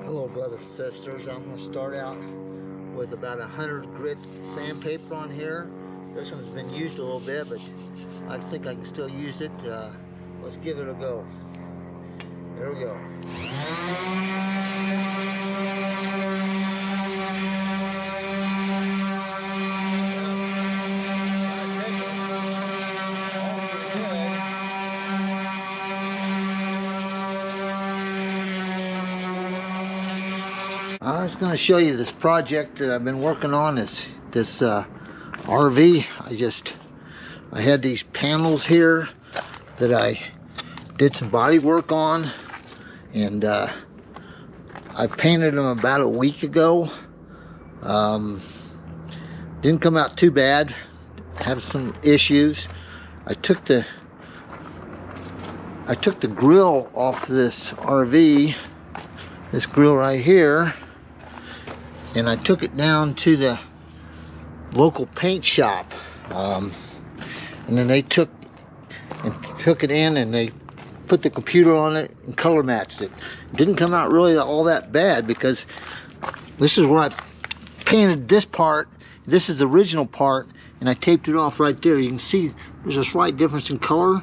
Hello brothers and sisters, I'm going to start out with about 100 grit sandpaper on here. This one's been used a little bit, but I think I can still use it. Let's give it a go. There we go. I was going to show you this project that I've been working on, this RV. I had these panels here that I did some body work on, and I painted them about a week ago. Didn't come out too bad. Had some issues. I took the grill off this RV, this grill right here, and I took it down to the local paint shop, and then they took it in and they put the computer on it and color matched it. It didn't come out really all that bad, because this is where I painted this part. This is the original part, and I taped it off right there. You can see there's a slight difference in color,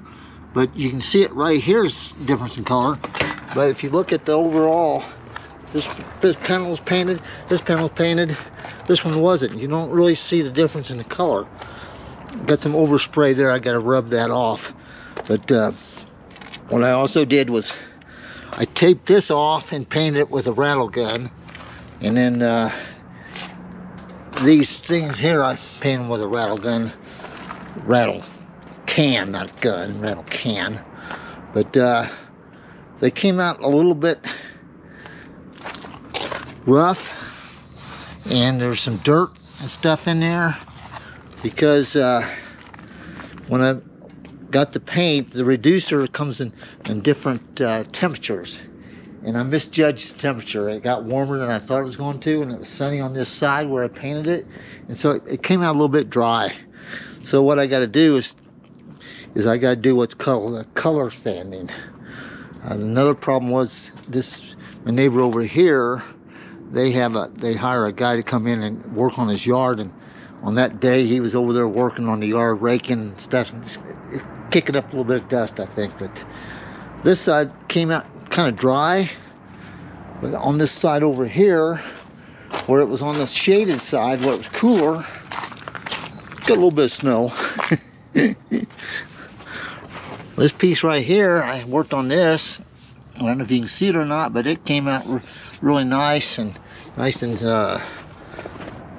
but you can see it right here's difference in color. But if you look at the overall, this panel was painted, this panel was painted, this one wasn't. You don't really see the difference in the color. Got some overspray there, I got to rub that off. But what I also did was I taped this off and painted it with a rattle gun, and then these things here I painted with a rattle gun, rattle can, not gun, rattle can. But they came out a little bit rough, and there's some dirt and stuff in there, because when I got the paint, the reducer comes in different temperatures, and I misjudged the temperature. It got warmer than I thought it was going to, and it was sunny on this side where I painted it, and so it came out a little bit dry. So what I got to do is I got to do what's called color sanding. Another problem was my neighbor over here, they hire a guy to come in and work on his yard, and on that day he was over there working on the yard, raking stuff, kicking up a little bit of dust, I think. But this side came out kind of dry, but on this side over here, where it was on the shaded side where it was cooler, got a little bit of snow. This piece right here, I worked on this. I don't know if you can see it or not, but it came out really nice and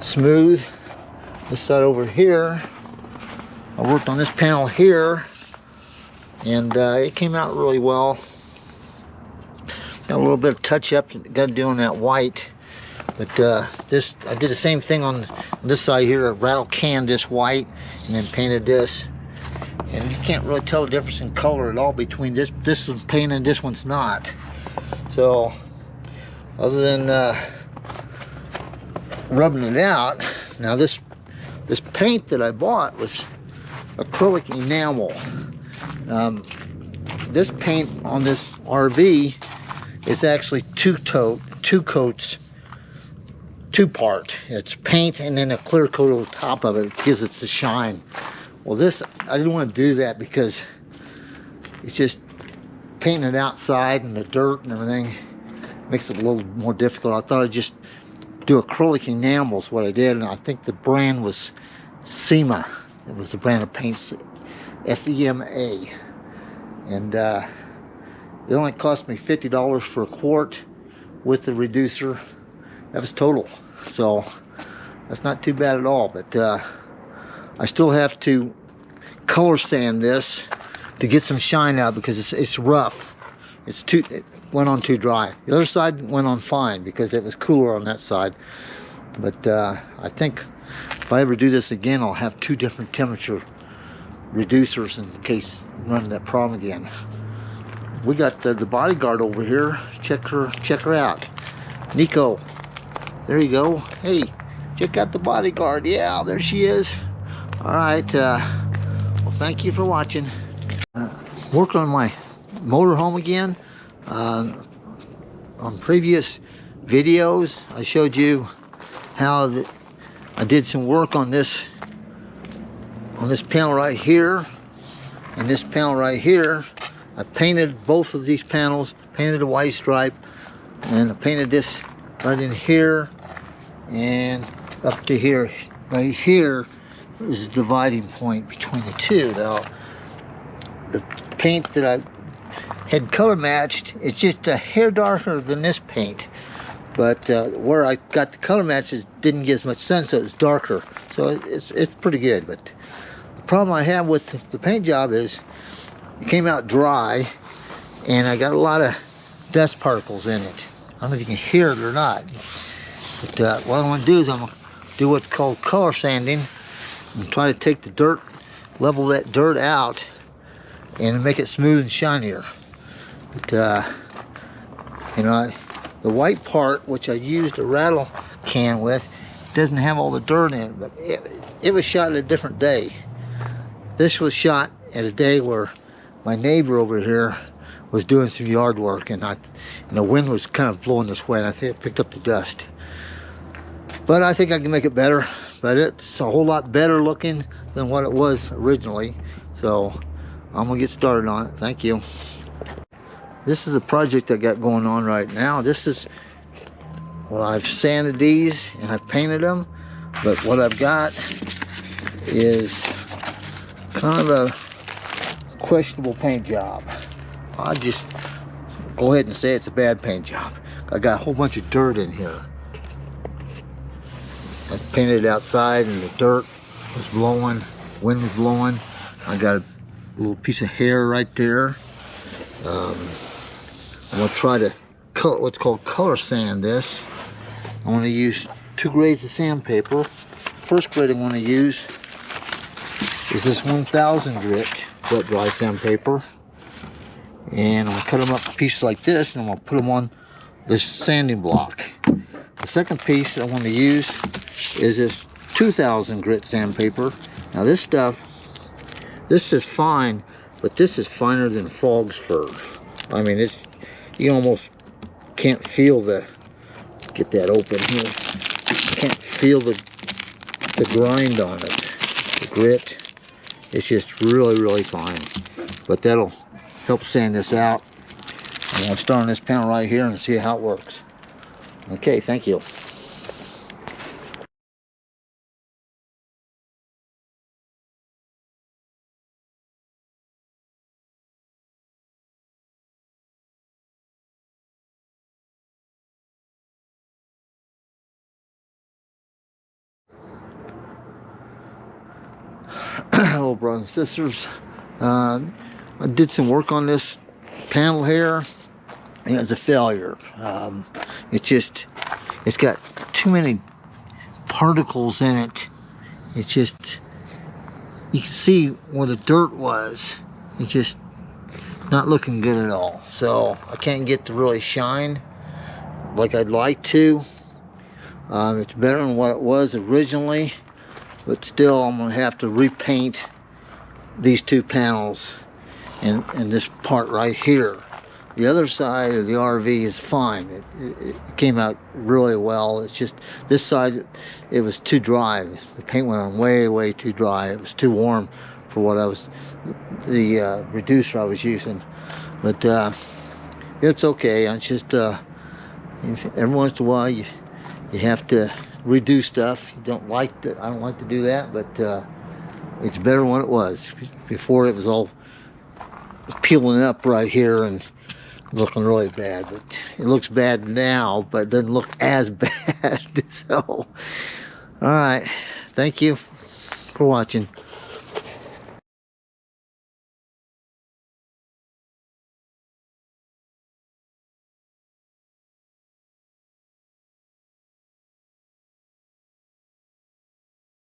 smooth. This side over here, I worked on this panel here, and it came out really well. Got a little bit of touch up got to do on that white, but this I did the same thing on this side here. I rattle canned this white and then painted this. And you can't really tell the difference in color at all between this one's painted and this one's not. So, other than rubbing it out, now this paint that I bought was acrylic enamel. This paint on this RV is actually two coats, two-part. It's paint and then a clear coat over top of it. It gives it the shine. Well, this, I didn't want to do that because it's just painting it outside, and the dirt and everything makes it a little more difficult. I thought I'd just do acrylic enamel is what I did, and I think the brand was SEMA. It was the brand of paints, SEMA. And it only cost me $50 for a quart with the reducer. That was total. So That's not too bad at all, but I still have to color sand this to get some shine out because it's rough. It went on too dry. The other side went on fine because it was cooler on that side. But I think if I ever do this again, I'll have 2 different temperature reducers in case I run that problem again. We got the bodyguard over here. Check her out. Nico. There you go. Hey, check out the bodyguard. Yeah, there she is. All right. Well, thank you for watching. Working on my motorhome again. On previous videos, I showed you how I did some work on this panel right here and this panel right here. I painted both of these panels, painted a white stripe, and I painted this right in here and up to here. Right here is a dividing point between the two. Now, the paint that I had color matched, it's just a hair darker than this paint. But where I got the color matches didn't get as much sun, so it's darker. So it's pretty good. But the problem I have with the paint job is it came out dry, and I got a lot of dust particles in it. I don't know if you can hear it or not. But what I want to do is I'm going to do what's called color sanding and try to take the dirt, level that dirt out, and make it smooth and shinier. But you know, the white part, which I used a rattle can with, doesn't have all the dirt in it, but it was shot at a different day. This was shot at a day where my neighbor over here was doing some yard work, and the wind was kind of blowing this way, and I think it picked up the dust. But I think I can make it better, but it's a whole lot better looking than what it was originally. So I'm gonna get started on it. Thank you. This is a project I got going on right now. This is, well, I've sanded these and I've painted them, but what I've got is kind of a questionable paint job. I'll just go ahead and say it's a bad paint job. I got a whole bunch of dirt in here. I painted it outside and the dirt was blowing, wind was blowing. I got a little piece of hair right there. I'm going to try to what's called color sand this. I'm going to use 2 grades of sandpaper. First grade I'm going to use is this 1000 grit wet dry sandpaper. And I'm going to cut them up in pieces like this, and I'm going to put them on this sanding block. The second piece I want to use is this 2000 grit sandpaper. Now this stuff, this is fine, but this is finer than frog's fur. I mean, it's, you almost can't feel get that open here. You can't feel the grind on it, the grit. It's just really, really fine. But that'll help sand this out. I'm going to start on this panel right here and see how it works. Okay, thank you. Hello, brothers and sisters. I did some work on this panel here, and it's a failure. It's got too many particles in it. It's just, you can see where the dirt was. It's just not looking good at all. So I can't get to really shine like I'd like to. It's better than what it was originally, but still I'm gonna have to repaint these 2 panels and this part right here. The other side of the RV is fine. It came out really well. It's just this side, it was too dry. The paint went on way too dry. It was too warm for what I was, the reducer I was using. But it's okay. It's just every once in a while you have to redo stuff. You don't like to, I don't like to do that, but it's better than what it was. Before it was all peeling up right here and looking really bad. But it looks bad now, but it doesn't look as bad. So All right. Thank you for watching.